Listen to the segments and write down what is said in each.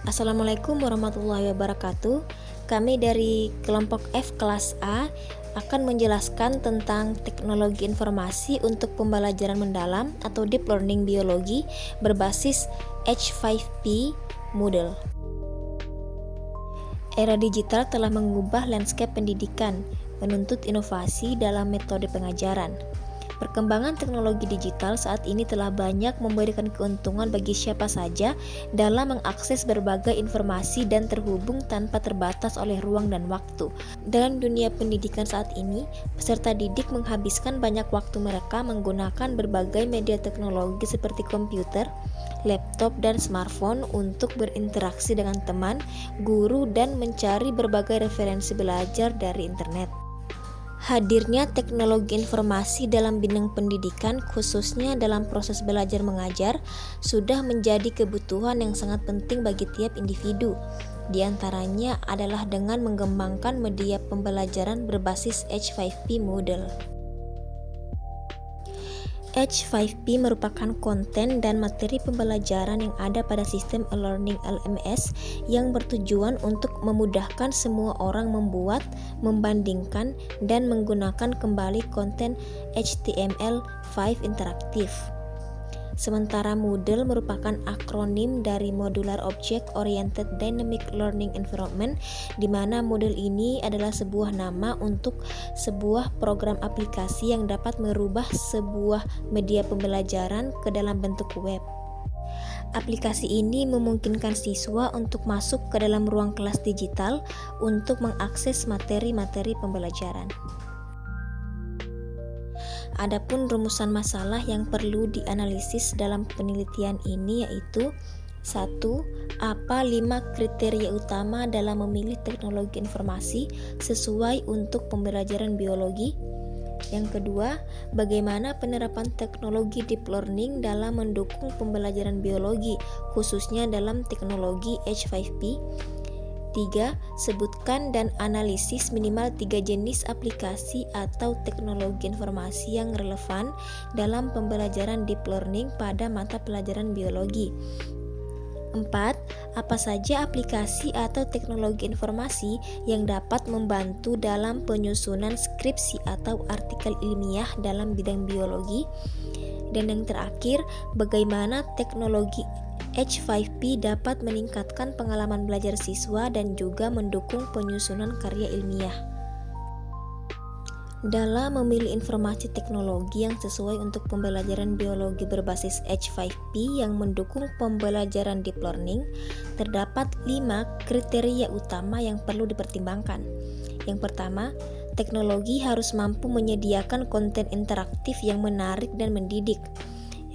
Assalamualaikum warahmatullahi wabarakatuh. Kami dari kelompok F kelas A akan menjelaskan tentang teknologi informasi untuk pembelajaran mendalam atau deep learning biologi berbasis H5P model. Era digital telah mengubah landscape pendidikan, menuntut inovasi dalam metode pengajaran. Perkembangan teknologi digital saat ini telah banyak memberikan keuntungan bagi siapa saja dalam mengakses berbagai informasi dan terhubung tanpa terbatas oleh ruang dan waktu. Dalam dunia pendidikan saat ini, peserta didik menghabiskan banyak waktu mereka menggunakan berbagai media teknologi seperti komputer, laptop, dan smartphone untuk berinteraksi dengan teman, guru, dan mencari berbagai referensi belajar dari internet. Hadirnya teknologi informasi dalam bidang pendidikan, khususnya dalam proses belajar mengajar, sudah menjadi kebutuhan yang sangat penting bagi tiap individu. Di antaranya adalah dengan mengembangkan media pembelajaran berbasis H5P model. H5P merupakan konten dan materi pembelajaran yang ada pada sistem e-learning LMS yang bertujuan untuk memudahkan semua orang membuat, membandingkan, dan menggunakan kembali konten HTML5 interaktif. Sementara Moodle merupakan akronim dari Modular Object Oriented Dynamic Learning Environment, di mana model ini adalah sebuah nama untuk sebuah program aplikasi yang dapat merubah sebuah media pembelajaran ke dalam bentuk web. Aplikasi ini memungkinkan siswa untuk masuk ke dalam ruang kelas digital untuk mengakses materi-materi pembelajaran. Adapun rumusan masalah yang perlu dianalisis dalam penelitian ini yaitu 1. Apa 5 kriteria utama dalam memilih teknologi informasi sesuai untuk pembelajaran biologi? Yang kedua, bagaimana penerapan teknologi deep learning dalam mendukung pembelajaran biologi, khususnya dalam teknologi H5P? 3. Sebutkan dan analisis minimal 3 jenis aplikasi atau teknologi informasi yang relevan dalam pembelajaran deep learning pada mata pelajaran biologi. 4. Apa saja aplikasi atau teknologi informasi yang dapat membantu dalam penyusunan skripsi atau artikel ilmiah dalam bidang biologi? Dan yang terakhir, bagaimana teknologi H5P dapat meningkatkan pengalaman belajar siswa dan juga mendukung penyusunan karya ilmiah. Dalam memilih informasi teknologi yang sesuai untuk pembelajaran biologi berbasis H5P yang mendukung pembelajaran deep learning, terdapat 5 kriteria utama yang perlu dipertimbangkan. Yang pertama, teknologi harus mampu menyediakan konten interaktif yang menarik dan mendidik.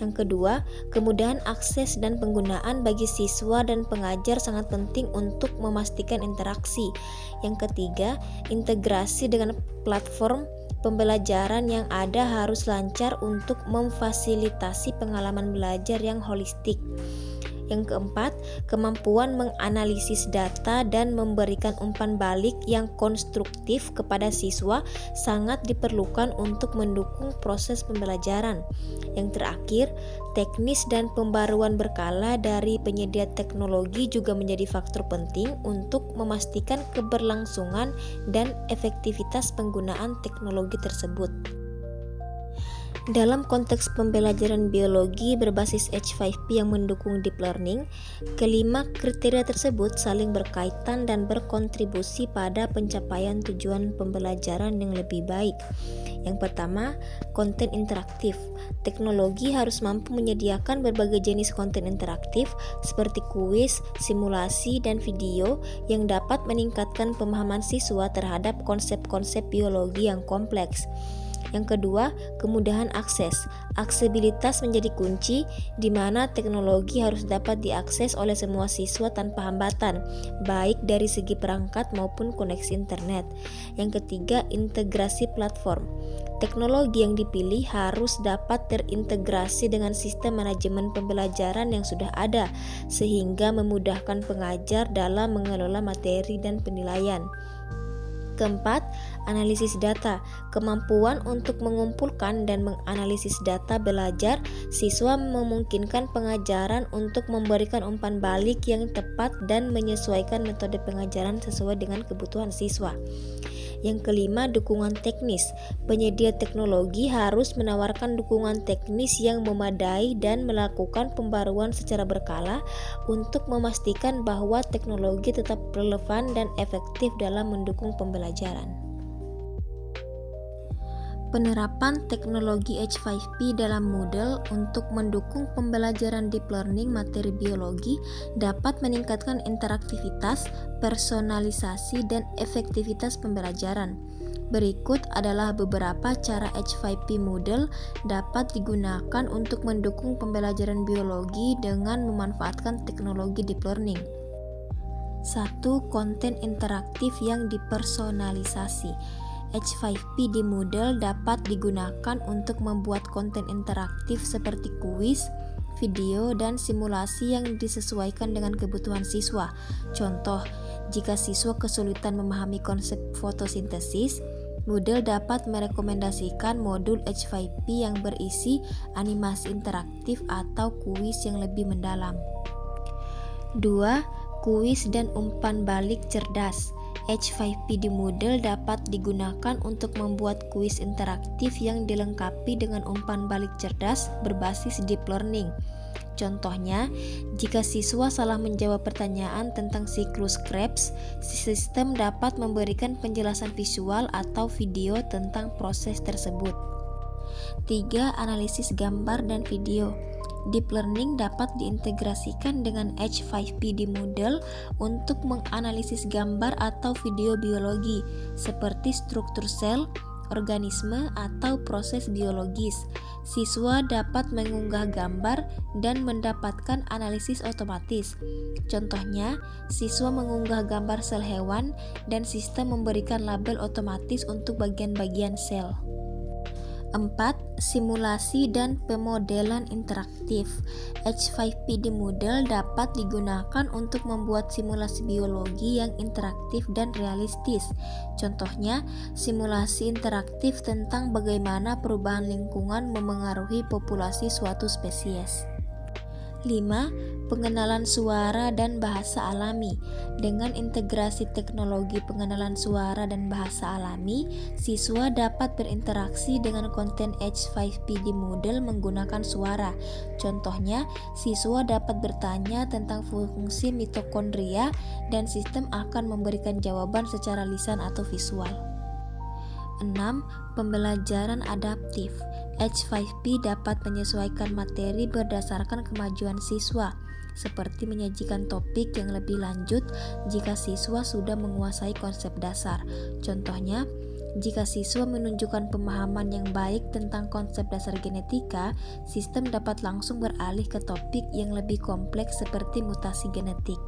Yang kedua, kemudahan akses dan penggunaan bagi siswa dan pengajar sangat penting untuk memastikan interaksi. Yang ketiga, integrasi dengan platform pembelajaran yang ada harus lancar untuk memfasilitasi pengalaman belajar yang holistik. Yang keempat, kemampuan menganalisis data dan memberikan umpan balik yang konstruktif kepada siswa sangat diperlukan untuk mendukung proses pembelajaran. Yang terakhir, teknis dan pembaruan berkala dari penyedia teknologi juga menjadi faktor penting untuk memastikan keberlangsungan dan efektivitas penggunaan teknologi tersebut. Dalam konteks pembelajaran biologi berbasis H5P yang mendukung deep learning, kelima kriteria tersebut saling berkaitan dan berkontribusi pada pencapaian tujuan pembelajaran yang lebih baik. Yang pertama, konten interaktif. Teknologi harus mampu menyediakan berbagai jenis konten interaktif seperti kuis, simulasi, dan video yang dapat meningkatkan pemahaman siswa terhadap konsep-konsep biologi yang kompleks. Yang kedua, kemudahan akses. Aksesibilitas menjadi kunci, di mana teknologi harus dapat diakses oleh semua siswa tanpa hambatan, baik dari segi perangkat maupun koneksi internet. Yang ketiga, integrasi platform. Teknologi yang dipilih harus dapat terintegrasi dengan sistem manajemen pembelajaran yang sudah ada, sehingga memudahkan pengajar dalam mengelola materi dan penilaian. Keempat, analisis data. Kemampuan untuk mengumpulkan dan menganalisis data belajar siswa memungkinkan pengajaran untuk memberikan umpan balik yang tepat dan menyesuaikan metode pengajaran sesuai dengan kebutuhan siswa. Yang kelima, dukungan teknis. Penyedia teknologi harus menawarkan dukungan teknis yang memadai dan melakukan pembaruan secara berkala untuk memastikan bahwa teknologi tetap relevan dan efektif dalam mendukung pembelajaran. Penerapan teknologi H5P dalam Moodle untuk mendukung pembelajaran deep learning materi biologi dapat meningkatkan interaktivitas, personalisasi, dan efektivitas pembelajaran. Berikut adalah beberapa cara H5P Moodle dapat digunakan untuk mendukung pembelajaran biologi dengan memanfaatkan teknologi deep learning. 1. Konten interaktif yang dipersonalisasi. H5P di Moodle dapat digunakan untuk membuat konten interaktif seperti kuis, video, dan simulasi yang disesuaikan dengan kebutuhan siswa. Contoh, jika siswa kesulitan memahami konsep fotosintesis, Moodle dapat merekomendasikan modul H5P yang berisi animasi interaktif atau kuis yang lebih mendalam. 2. Kuis dan umpan balik cerdas. H5P di Moodle dapat digunakan untuk membuat kuis interaktif yang dilengkapi dengan umpan balik cerdas berbasis deep learning. Contohnya, jika siswa salah menjawab pertanyaan tentang siklus Krebs, sistem dapat memberikan penjelasan visual atau video tentang proses tersebut. 3. Analisis gambar dan video. Deep learning dapat diintegrasikan dengan H5P di Moodle untuk menganalisis gambar atau video biologi seperti struktur sel, organisme, atau proses biologis. Siswa dapat mengunggah gambar dan mendapatkan analisis otomatis. Contohnya, siswa mengunggah gambar sel hewan dan sistem memberikan label otomatis untuk bagian-bagian sel. 4. Simulasi dan pemodelan interaktif. H5P di Moodle dapat digunakan untuk membuat simulasi biologi yang interaktif dan realistis. Contohnya, simulasi interaktif tentang bagaimana perubahan lingkungan memengaruhi populasi suatu spesies. 5. Pengenalan suara dan bahasa alami. Dengan integrasi teknologi pengenalan suara dan bahasa alami, siswa dapat berinteraksi dengan konten H5P di Moodle menggunakan suara. Contohnya, siswa dapat bertanya tentang fungsi mitokondria dan sistem akan memberikan jawaban secara lisan atau visual. 6. Pembelajaran adaptif. H5P dapat menyesuaikan materi berdasarkan kemajuan siswa, seperti menyajikan topik yang lebih lanjut jika siswa sudah menguasai konsep dasar. Contohnya, jika siswa menunjukkan pemahaman yang baik tentang konsep dasar genetika, sistem dapat langsung beralih ke topik yang lebih kompleks seperti mutasi genetik.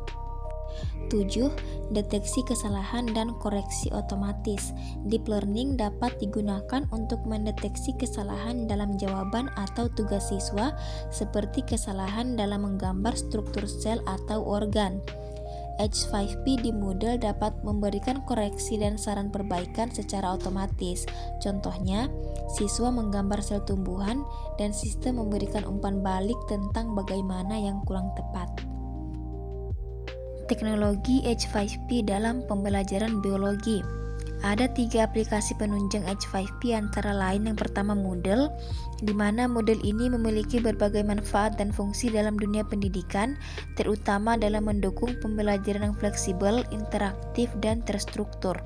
7. Deteksi kesalahan dan koreksi otomatis. Deep learning dapat digunakan untuk mendeteksi kesalahan dalam jawaban atau tugas siswa, seperti kesalahan dalam menggambar struktur sel atau organ. H5P di Moodle dapat memberikan koreksi dan saran perbaikan secara otomatis. Contohnya, siswa menggambar sel tumbuhan dan sistem memberikan umpan balik tentang bagaimana yang kurang tepat. Teknologi H5P dalam pembelajaran biologi. Ada 3 aplikasi penunjang H5P, antara lain yang pertama Moodle, di mana model ini memiliki berbagai manfaat dan fungsi dalam dunia pendidikan, terutama dalam mendukung pembelajaran yang fleksibel, interaktif, dan terstruktur.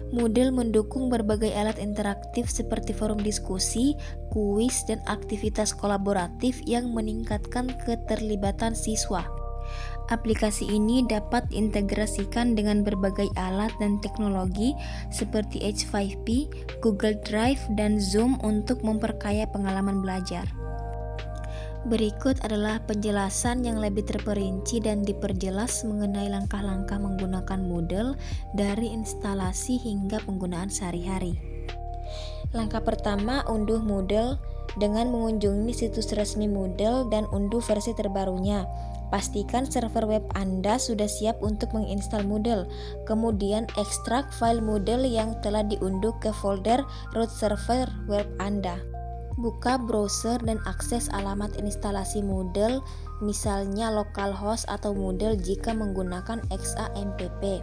Moodle mendukung berbagai alat interaktif seperti forum diskusi, kuis, dan aktivitas kolaboratif yang meningkatkan keterlibatan siswa. Aplikasi ini dapat diintegrasikan dengan berbagai alat dan teknologi seperti H5P, Google Drive, dan Zoom untuk memperkaya pengalaman belajar. Berikut adalah penjelasan yang lebih terperinci dan diperjelas mengenai langkah-langkah menggunakan Moodle dari instalasi hingga penggunaan sehari-hari. Langkah pertama, unduh Moodle dengan mengunjungi situs resmi Moodle dan unduh versi terbarunya. Pastikan server web Anda sudah siap untuk menginstal Moodle. Kemudian ekstrak file Moodle yang telah diunduh ke folder root server web Anda. Buka browser dan akses alamat instalasi Moodle, misalnya localhost atau Moodle jika menggunakan XAMPP.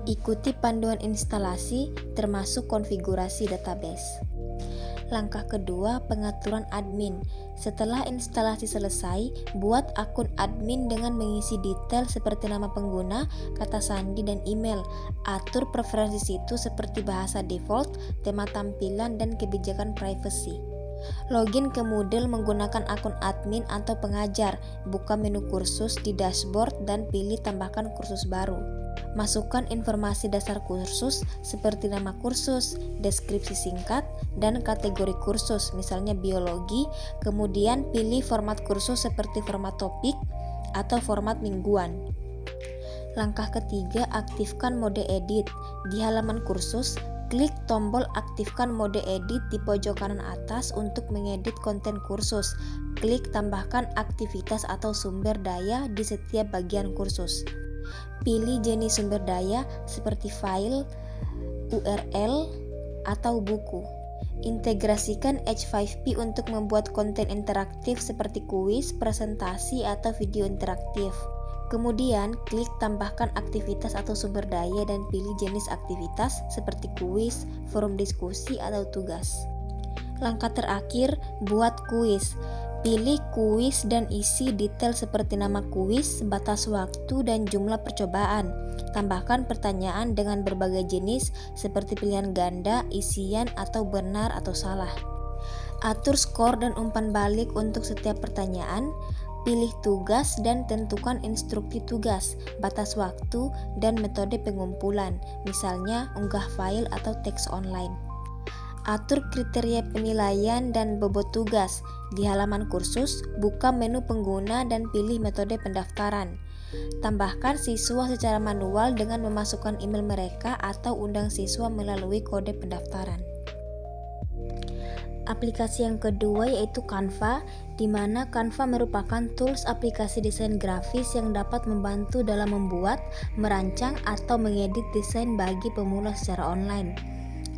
Ikuti panduan instalasi termasuk konfigurasi database. Langkah kedua, pengaturan admin. Setelah instalasi selesai, buat akun admin dengan mengisi detail seperti nama pengguna, kata sandi, dan email. Atur preferensi situs seperti bahasa default, tema tampilan, dan kebijakan privacy. Login ke Moodle menggunakan akun admin atau pengajar. Buka menu kursus di dashboard dan pilih tambahkan kursus baru. Masukkan informasi dasar kursus seperti nama kursus, deskripsi singkat, dan kategori kursus, misalnya biologi. Kemudian pilih format kursus seperti format topik atau format mingguan. Langkah ketiga, aktifkan mode edit. Di halaman kursus, klik tombol aktifkan mode edit di pojok kanan atas untuk mengedit konten kursus. Klik tambahkan aktivitas atau sumber daya di setiap bagian kursus. Pilih jenis sumber daya seperti file, URL, atau buku. Integrasikan H5P untuk membuat konten interaktif seperti kuis, presentasi, atau video interaktif. Kemudian, klik tambahkan aktivitas atau sumber daya dan pilih jenis aktivitas seperti kuis, forum diskusi, atau tugas. Langkah terakhir, buat kuis. Pilih kuis dan isi detail seperti nama kuis, batas waktu, dan jumlah percobaan. Tambahkan pertanyaan dengan berbagai jenis seperti pilihan ganda, isian, atau benar atau salah. Atur skor dan umpan balik untuk setiap pertanyaan. Pilih tugas dan tentukan instruksi tugas, batas waktu, dan metode pengumpulan, misalnya unggah file atau teks online. Atur kriteria penilaian dan bobot tugas. Di halaman kursus, buka menu pengguna dan pilih metode pendaftaran. Tambahkan siswa secara manual dengan memasukkan email mereka atau undang siswa melalui kode pendaftaran. Aplikasi yang kedua yaitu Canva, di mana Canva merupakan tools aplikasi desain grafis yang dapat membantu dalam membuat, merancang, atau mengedit desain bagi pemula secara online.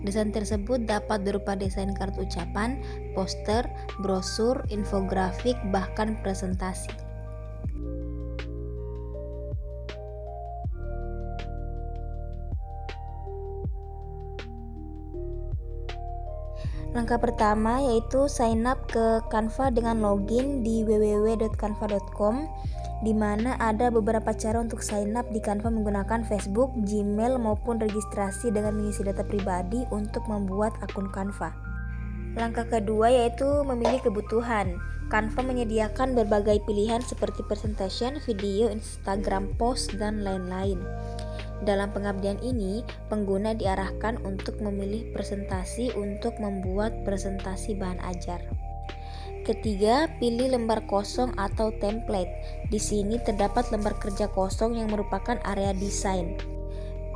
Desain tersebut dapat berupa desain kartu ucapan, poster, brosur, infografik, bahkan presentasi. Langkah pertama yaitu sign up ke Canva dengan login di www.canva.com, di mana ada beberapa cara untuk sign up di Canva menggunakan Facebook, Gmail, maupun registrasi dengan mengisi data pribadi untuk membuat akun Canva. Langkah kedua yaitu memilih kebutuhan. Canva menyediakan berbagai pilihan seperti presentation, video, Instagram post, dan lain-lain. Dalam pengabdian ini, pengguna diarahkan untuk memilih presentasi untuk membuat presentasi bahan ajar. Ketiga, pilih lembar kosong atau template. Di sini terdapat lembar kerja kosong yang merupakan area desain.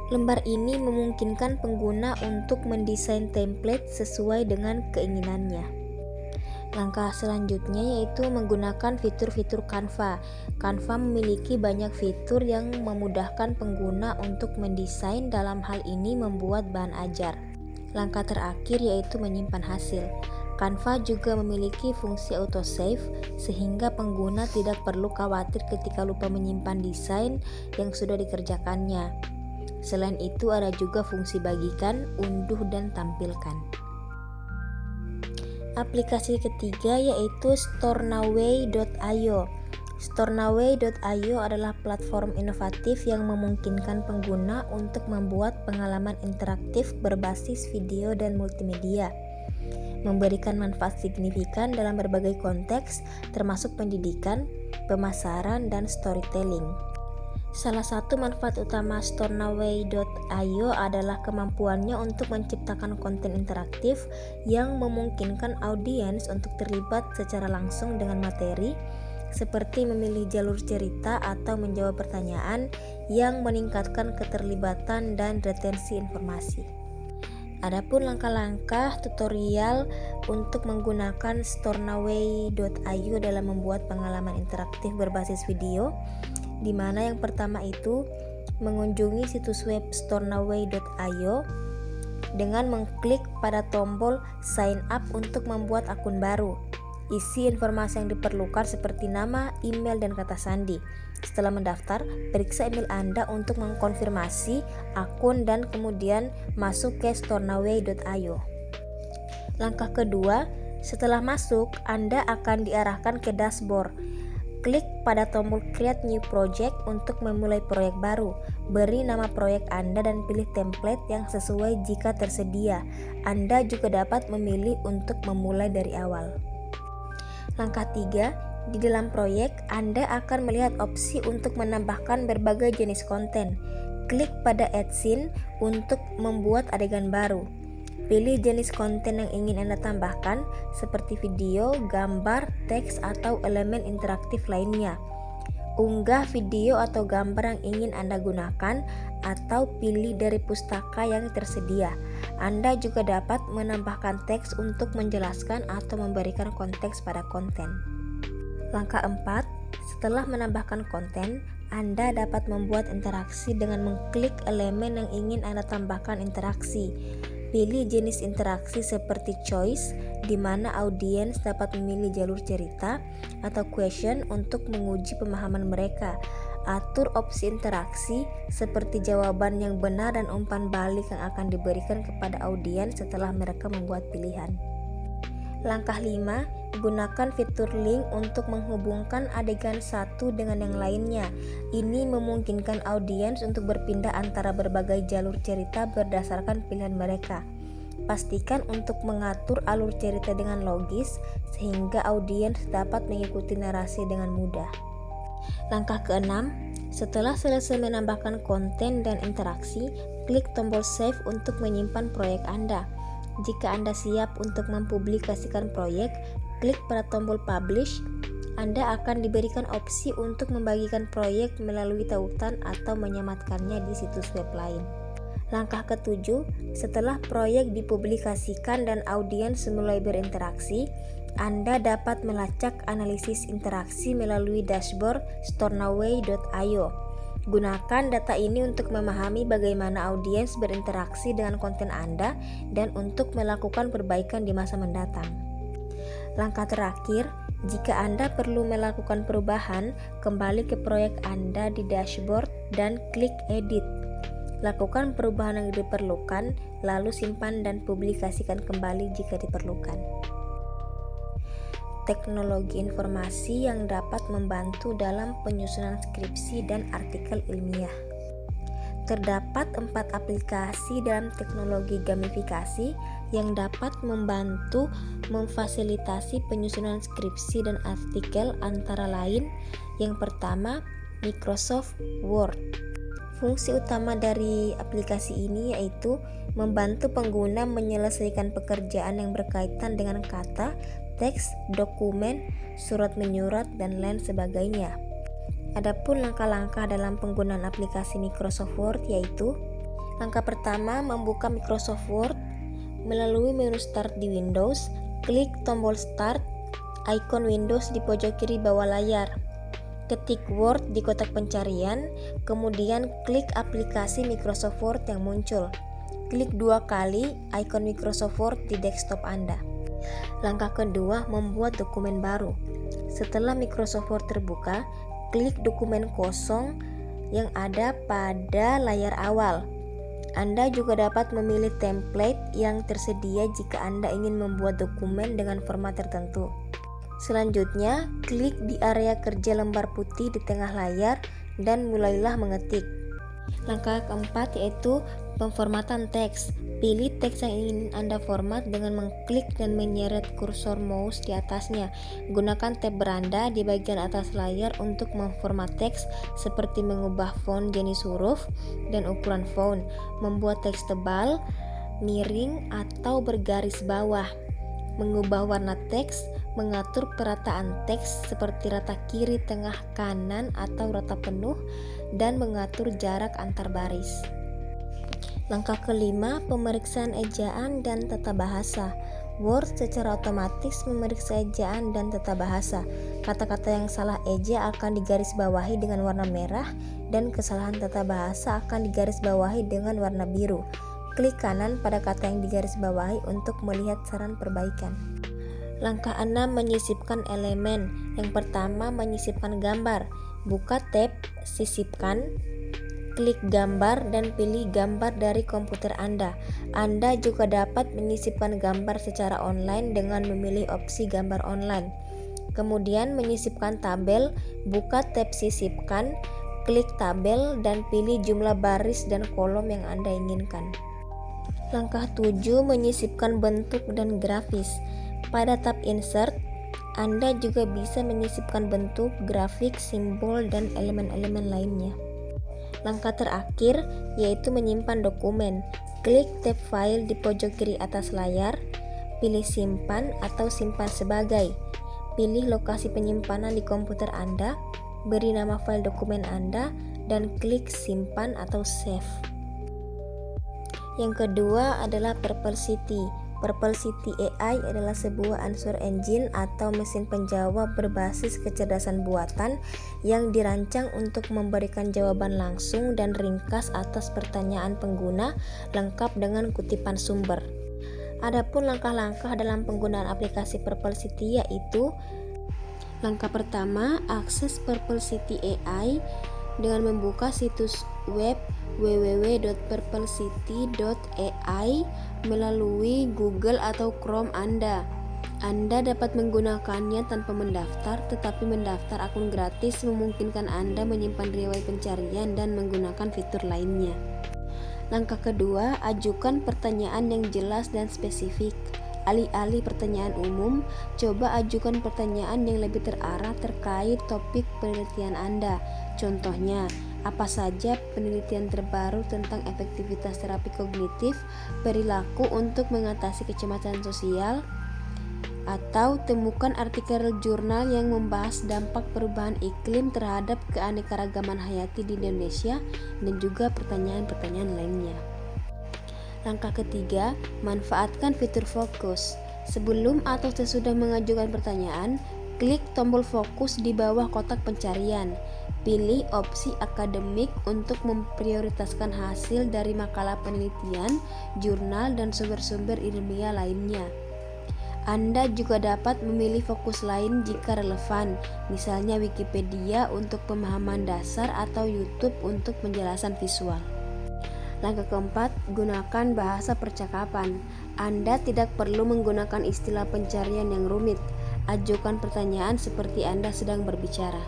Lembar ini memungkinkan pengguna untuk mendesain template sesuai dengan keinginannya. Langkah selanjutnya yaitu menggunakan fitur-fitur Canva. Canva memiliki banyak fitur yang memudahkan pengguna untuk mendesain, dalam hal ini membuat bahan ajar. Langkah terakhir yaitu menyimpan hasil. Canva juga memiliki fungsi autosave sehingga pengguna tidak perlu khawatir ketika lupa menyimpan desain yang sudah dikerjakannya. Selain itu ada juga fungsi bagikan, unduh, dan tampilkan. Aplikasi ketiga yaitu Stornoway.io. Stornoway.io adalah platform inovatif yang memungkinkan pengguna untuk membuat pengalaman interaktif berbasis video dan multimedia, memberikan manfaat signifikan dalam berbagai konteks termasuk pendidikan, pemasaran, dan storytelling. Salah satu manfaat utama Stornoway.io adalah kemampuannya untuk menciptakan konten interaktif yang memungkinkan audiens untuk terlibat secara langsung dengan materi, seperti memilih jalur cerita atau menjawab pertanyaan yang meningkatkan keterlibatan dan retensi informasi. Adapun langkah-langkah tutorial untuk menggunakan stornoway.io dalam membuat pengalaman interaktif berbasis video, di mana yang pertama itu mengunjungi situs web stornoway.io dengan mengklik pada tombol sign up untuk membuat akun baru. Isi informasi yang diperlukan seperti nama, email, dan kata sandi. Setelah mendaftar, periksa email Anda untuk mengkonfirmasi akun dan kemudian masuk ke stornoway.io. Langkah kedua, setelah masuk, Anda akan diarahkan ke dashboard. Klik pada tombol Create New Project untuk memulai proyek baru. Beri nama proyek Anda dan pilih template yang sesuai jika tersedia. Anda juga dapat memilih untuk memulai dari awal. Langkah 3, di dalam proyek Anda akan melihat opsi untuk menambahkan berbagai jenis konten. Klik pada Add Scene untuk membuat adegan baru. Pilih jenis konten yang ingin Anda tambahkan seperti video, gambar, teks, atau elemen interaktif lainnya. Unggah video atau gambar yang ingin Anda gunakan atau pilih dari pustaka yang tersedia. Anda juga dapat menambahkan teks untuk menjelaskan atau memberikan konteks pada konten. Langkah 4, setelah menambahkan konten, Anda dapat membuat interaksi dengan mengklik elemen yang ingin Anda tambahkan interaksi. Pilih jenis interaksi seperti choice, di mana audiens dapat memilih jalur cerita, atau question untuk menguji pemahaman mereka. Atur opsi interaksi seperti jawaban yang benar dan umpan balik yang akan diberikan kepada audiens setelah mereka membuat pilihan. Langkah 5, gunakan fitur link untuk menghubungkan adegan satu dengan yang lainnya. Ini memungkinkan audiens untuk berpindah antara berbagai jalur cerita berdasarkan pilihan mereka. Pastikan untuk mengatur alur cerita dengan logis sehingga audiens dapat mengikuti narasi dengan mudah. Langkah ke-6, setelah selesai menambahkan konten dan interaksi, klik tombol save untuk menyimpan proyek Anda. Jika Anda siap untuk mempublikasikan proyek, klik pada tombol publish. Anda akan diberikan opsi untuk membagikan proyek melalui tautan atau menyematkannya di situs web lain. Langkah ke-7, setelah proyek dipublikasikan dan audiens mulai berinteraksi, Anda dapat melacak analisis interaksi melalui dashboard stornoway.io. Gunakan data ini untuk memahami bagaimana audiens berinteraksi dengan konten Anda dan untuk melakukan perbaikan di masa mendatang. Langkah terakhir, jika Anda perlu melakukan perubahan, kembali ke proyek Anda di dashboard dan klik edit. Lakukan perubahan yang diperlukan, lalu simpan dan publikasikan kembali jika diperlukan. Teknologi informasi yang dapat membantu dalam penyusunan skripsi dan artikel ilmiah. Terdapat 4 aplikasi dalam teknologi gamifikasi yang dapat membantu memfasilitasi penyusunan skripsi dan artikel, antara lain yang pertama, Microsoft Word. Fungsi utama dari aplikasi ini yaitu membantu pengguna menyelesaikan pekerjaan yang berkaitan dengan kata, teks, dokumen, surat menyurat, dan lain sebagainya. Adapun langkah-langkah dalam penggunaan aplikasi Microsoft Word yaitu: langkah pertama, membuka Microsoft Word melalui menu Start di Windows. Klik tombol Start, ikon Windows di pojok kiri bawah layar. Ketik Word di kotak pencarian, kemudian klik aplikasi Microsoft Word yang muncul. Klik 2 kali ikon Microsoft Word di desktop Anda. Langkah kedua, membuat dokumen baru. Setelah Microsoft Word terbuka, klik dokumen kosong yang ada pada layar awal. Anda juga dapat memilih template yang tersedia jika Anda ingin membuat dokumen dengan format tertentu. Selanjutnya, klik di area kerja lembar putih di tengah layar dan mulailah mengetik. Langkah keempat yaitu pemformatan teks. Pilih teks yang ingin Anda format dengan mengklik dan menyeret kursor mouse di atasnya. Gunakan tab beranda di bagian atas layar untuk memformat teks, seperti mengubah font jenis huruf dan ukuran font, membuat teks tebal, miring, atau bergaris bawah, mengubah warna teks, mengatur perataan teks seperti rata kiri, tengah, kanan, atau rata penuh, dan mengatur jarak antar baris. Langkah kelima, pemeriksaan ejaan dan tata bahasa. Word secara otomatis memeriksa ejaan dan tata bahasa. Kata-kata yang salah eja akan digarisbawahi dengan warna merah dan kesalahan tata bahasa akan digarisbawahi dengan warna biru. Klik kanan pada kata yang digarisbawahi untuk melihat saran perbaikan. Langkah 6, menyisipkan elemen. Yang pertama, menyisipkan gambar. Buka tab Sisipkan. Klik gambar dan pilih gambar dari komputer Anda. Anda juga dapat menyisipkan gambar secara online dengan memilih opsi gambar online. Kemudian menyisipkan tabel, buka tab Sisipkan, klik tabel dan pilih jumlah baris dan kolom yang Anda inginkan. Langkah 7, menyisipkan bentuk dan grafis. Pada tab Insert, Anda juga bisa menyisipkan bentuk, grafik, simbol, dan elemen-elemen lainnya. Langkah terakhir yaitu menyimpan dokumen. Klik tab File di pojok kiri atas layar, pilih Simpan atau Simpan sebagai. Pilih lokasi penyimpanan di komputer Anda, beri nama file dokumen Anda, dan klik Simpan atau Save. Yang kedua adalah Perplexity. Perplexity AI adalah sebuah answer engine atau mesin penjawab berbasis kecerdasan buatan yang dirancang untuk memberikan jawaban langsung dan ringkas atas pertanyaan pengguna lengkap dengan kutipan sumber. Adapun langkah-langkah dalam penggunaan aplikasi Perplexity yaitu: langkah pertama, akses Perplexity AI dengan membuka situs web www.perplexity.ai melalui Google atau Chrome Anda. Anda dapat menggunakannya tanpa mendaftar, tetapi mendaftar akun gratis memungkinkan Anda menyimpan riwayat pencarian dan menggunakan fitur lainnya. Langkah kedua, ajukan pertanyaan yang jelas dan spesifik. Alih-alih pertanyaan umum, coba ajukan pertanyaan yang lebih terarah terkait topik penelitian Anda. Contohnya, apa saja penelitian terbaru tentang efektivitas terapi kognitif, perilaku untuk mengatasi kecemasan sosial, atau temukan artikel jurnal yang membahas dampak perubahan iklim terhadap keanekaragaman hayati di Indonesia, dan juga pertanyaan-pertanyaan lainnya. Langkah ketiga, manfaatkan fitur fokus. Sebelum atau sesudah mengajukan pertanyaan, klik tombol fokus di bawah kotak pencarian. Pilih opsi akademik untuk memprioritaskan hasil dari makalah penelitian, jurnal, dan sumber-sumber ilmiah lainnya. Anda juga dapat memilih fokus lain jika relevan, misalnya Wikipedia untuk pemahaman dasar atau YouTube untuk penjelasan visual. Langkah keempat, gunakan bahasa percakapan. Anda tidak perlu menggunakan istilah pencarian yang rumit. Ajukan pertanyaan seperti Anda sedang berbicara.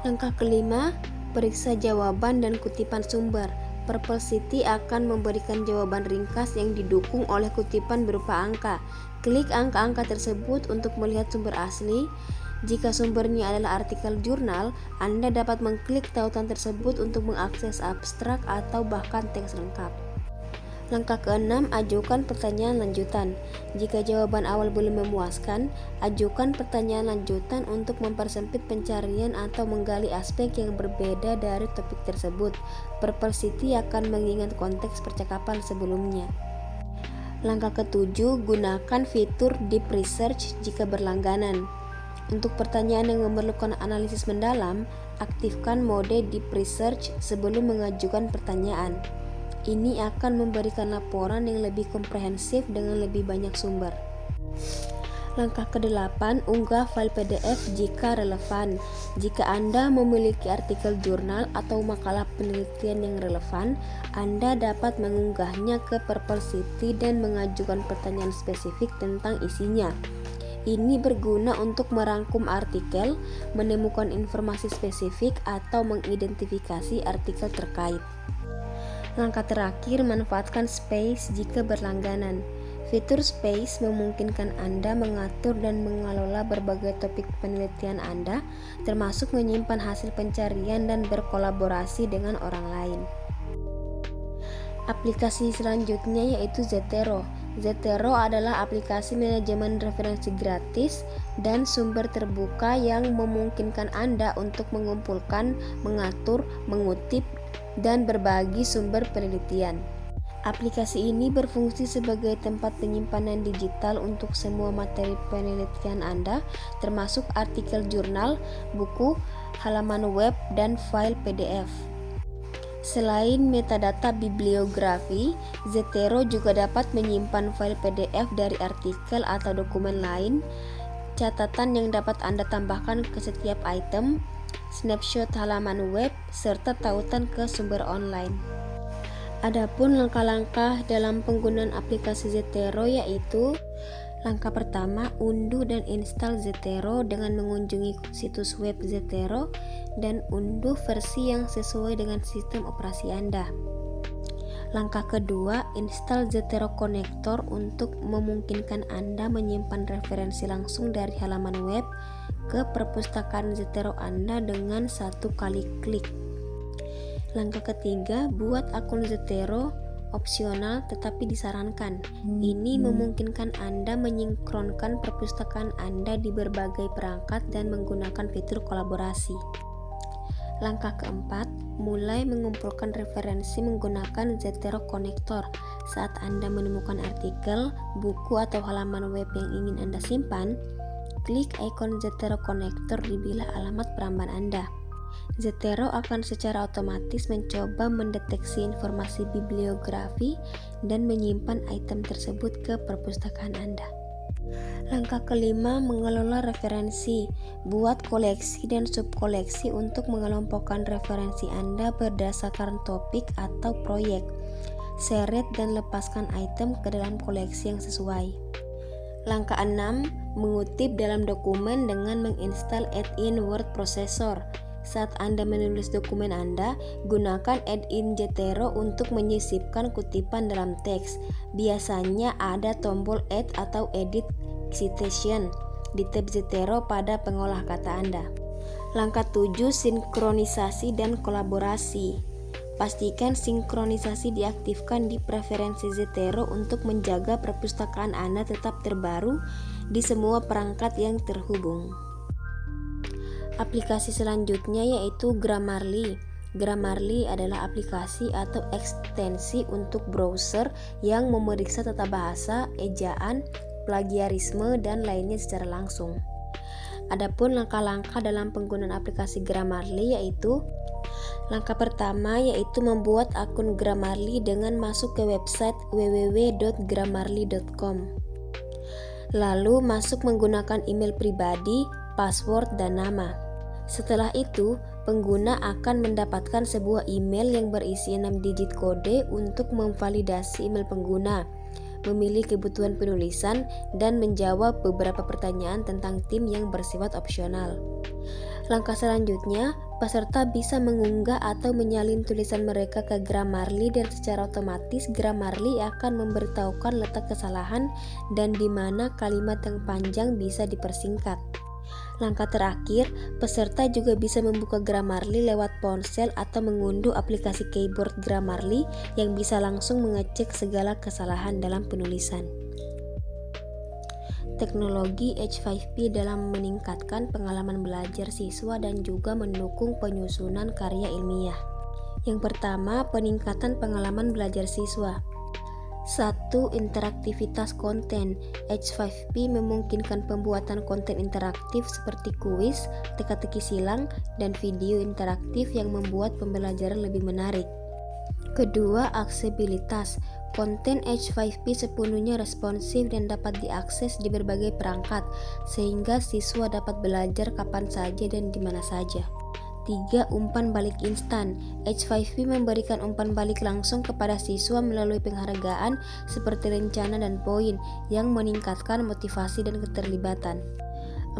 Langkah kelima, periksa jawaban dan kutipan sumber. Perplexity akan memberikan jawaban ringkas yang didukung oleh kutipan berupa angka. Klik angka-angka tersebut untuk melihat sumber asli. Jika sumbernya adalah artikel jurnal, Anda dapat mengklik tautan tersebut untuk mengakses abstrak atau bahkan teks lengkap. Langkah keenam, ajukan pertanyaan lanjutan. Jika jawaban awal belum memuaskan, ajukan pertanyaan lanjutan untuk mempersempit pencarian atau menggali aspek yang berbeda dari topik tersebut. Perplexity akan mengingat konteks percakapan sebelumnya. Langkah ketujuh, gunakan fitur Deep Research jika berlangganan. Untuk pertanyaan yang memerlukan analisis mendalam, aktifkan mode Deep Research sebelum mengajukan pertanyaan. Ini akan memberikan laporan yang lebih komprehensif dengan lebih banyak sumber. Langkah ke-8, unggah file PDF jika relevan. Jika Anda memiliki artikel jurnal atau makalah penelitian yang relevan, Anda dapat mengunggahnya ke Perplexity dan mengajukan pertanyaan spesifik tentang isinya. Ini berguna untuk merangkum artikel, menemukan informasi spesifik, atau mengidentifikasi artikel terkait. Langkah terakhir, manfaatkan Space jika berlangganan. Fitur Space memungkinkan Anda mengatur dan mengelola berbagai topik penelitian Anda, termasuk menyimpan hasil pencarian dan berkolaborasi dengan orang lain. Aplikasi selanjutnya yaitu Zotero. Zotero adalah aplikasi manajemen referensi gratis dan sumber terbuka yang memungkinkan Anda untuk mengumpulkan, mengatur, mengutip, dan berbagi sumber penelitian. Aplikasi ini berfungsi sebagai tempat penyimpanan digital untuk semua materi penelitian Anda, termasuk artikel jurnal, buku, halaman web, dan file PDF. Selain metadata bibliografi, Zotero juga dapat menyimpan file PDF dari artikel atau dokumen lain, catatan yang dapat Anda tambahkan ke setiap item, snapshot halaman web, serta tautan ke sumber online. Adapun langkah-langkah dalam penggunaan aplikasi Zotero yaitu: langkah pertama, unduh dan install Zotero dengan mengunjungi situs web Zotero dan unduh versi yang sesuai dengan sistem operasi Anda. Langkah kedua, install Zotero Connector untuk memungkinkan Anda menyimpan referensi langsung dari halaman web ke perpustakaan Zotero Anda dengan satu kali klik. Langkah ketiga, buat akun Zotero, opsional tetapi disarankan. Ini memungkinkan Anda menyinkronkan perpustakaan Anda di berbagai perangkat dan menggunakan fitur kolaborasi. Langkah keempat, mulai mengumpulkan referensi menggunakan Zotero Connector. Saat Anda menemukan artikel, buku atau halaman web yang ingin Anda simpan, klik ikon Zotero Connector di bilah alamat perambahan Anda. Zotero akan secara otomatis mencoba mendeteksi informasi bibliografi dan menyimpan item tersebut ke perpustakaan Anda. Langkah kelima, mengelola referensi. Buat koleksi dan subkoleksi untuk mengelompokkan referensi Anda berdasarkan topik atau proyek. Seret dan lepaskan item ke dalam koleksi yang sesuai. Langkah 6, mengutip dalam dokumen dengan menginstal add-in word processor. Saat Anda menulis dokumen Anda, gunakan add-in Zotero untuk menyisipkan kutipan dalam teks. Biasanya ada tombol add atau edit citation di tab Zotero pada pengolah kata Anda. Langkah 7, sinkronisasi dan kolaborasi. Pastikan sinkronisasi diaktifkan di preferensi Zotero untuk menjaga perpustakaan Anda tetap terbaru di semua perangkat yang terhubung. Aplikasi selanjutnya yaitu Grammarly. Grammarly adalah aplikasi atau ekstensi untuk browser yang memeriksa tata bahasa, ejaan, plagiarisme, dan lainnya secara langsung. Adapun langkah-langkah dalam penggunaan aplikasi Grammarly yaitu: langkah pertama yaitu membuat akun Grammarly dengan masuk ke website www.grammarly.com. Lalu masuk menggunakan email pribadi, password, dan nama. Setelah itu, pengguna akan mendapatkan sebuah email yang berisi 6 digit kode untuk memvalidasi email pengguna, memilih kebutuhan penulisan, dan menjawab beberapa pertanyaan tentang tim yang bersifat opsional. Langkah selanjutnya, peserta bisa mengunggah atau menyalin tulisan mereka ke Grammarly dan secara otomatis Grammarly akan memberitahukan letak kesalahan dan di mana kalimat yang panjang bisa dipersingkat. Langkah terakhir, peserta juga bisa membuka Grammarly lewat ponsel atau mengunduh aplikasi keyboard Grammarly yang bisa langsung mengecek segala kesalahan dalam penulisan. Teknologi H5P dalam meningkatkan pengalaman belajar siswa dan juga mendukung penyusunan karya ilmiah. Yang pertama, peningkatan pengalaman belajar siswa. 1. Interaktivitas konten. H5P memungkinkan pembuatan konten interaktif seperti kuis, teka-teki silang, dan video interaktif yang membuat pembelajaran lebih menarik. Kedua, aksesibilitas. Konten H5P sepenuhnya responsif dan dapat diakses di berbagai perangkat, sehingga siswa dapat belajar kapan saja dan di mana saja. 3. Umpan balik instan. H5P memberikan umpan balik langsung kepada siswa melalui penghargaan seperti rencana dan poin yang meningkatkan motivasi dan keterlibatan.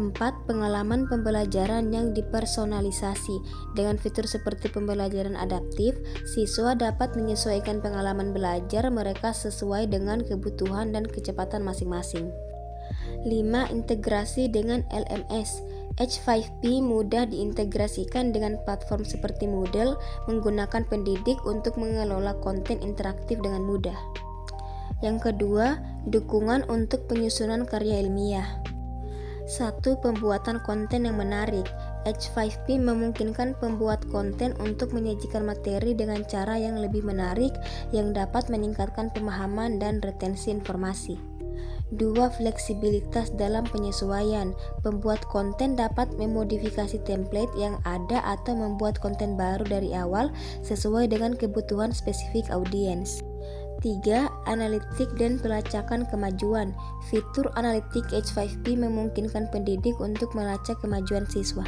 4. Pengalaman pembelajaran yang dipersonalisasi. Dengan fitur seperti pembelajaran adaptif, siswa dapat menyesuaikan pengalaman belajar mereka sesuai dengan kebutuhan dan kecepatan masing-masing. 5. Integrasi dengan LMS. H5P mudah diintegrasikan dengan platform seperti Moodle, menggunakan pendidik untuk mengelola konten interaktif dengan mudah. Yang kedua, dukungan untuk penyusunan karya ilmiah. 1. Pembuatan konten yang menarik. H5P memungkinkan pembuat konten untuk menyajikan materi dengan cara yang lebih menarik yang dapat meningkatkan pemahaman dan retensi informasi. 2. Fleksibilitas dalam penyesuaian. Pembuat konten dapat memodifikasi template yang ada atau membuat konten baru dari awal sesuai dengan kebutuhan spesifik audiens. 3. Analitik dan pelacakan kemajuan. Fitur analitik H5P memungkinkan pendidik untuk melacak kemajuan siswa.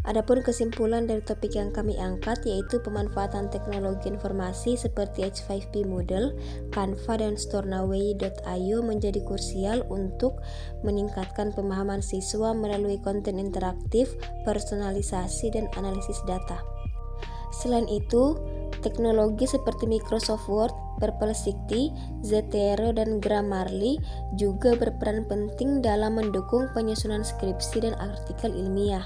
Adapun kesimpulan dari topik yang kami angkat yaitu pemanfaatan teknologi informasi seperti H5P Moodle, Canva, dan Stornoway.io menjadi krusial untuk meningkatkan pemahaman siswa melalui konten interaktif, personalisasi, dan analisis data. Selain itu, teknologi seperti Microsoft Word, Perplexity, Zotero, dan Grammarly juga berperan penting dalam mendukung penyusunan skripsi dan artikel ilmiah.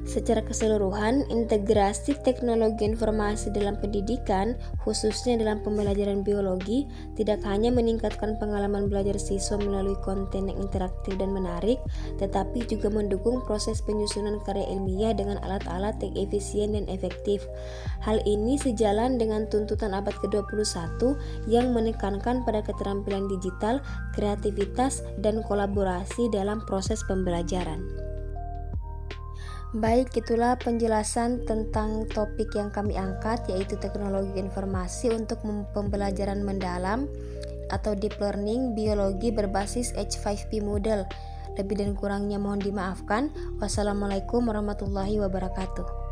Secara keseluruhan, integrasi teknologi informasi dalam pendidikan, khususnya dalam pembelajaran biologi, tidak hanya meningkatkan pengalaman belajar siswa melalui konten yang interaktif dan menarik, tetapi juga mendukung proses penyusunan karya ilmiah dengan alat-alat yang efisien dan efektif. Hal ini sejalan dengan tuntutan abad ke-21 yang menekankan pada keterampilan digital, kreativitas, dan kolaborasi dalam proses pembelajaran. Baik, itulah penjelasan tentang topik yang kami angkat, yaitu teknologi informasi untuk pembelajaran mendalam atau deep learning biologi berbasis H5P model. Lebih dan kurangnya mohon dimaafkan. Wassalamualaikum warahmatullahi wabarakatuh.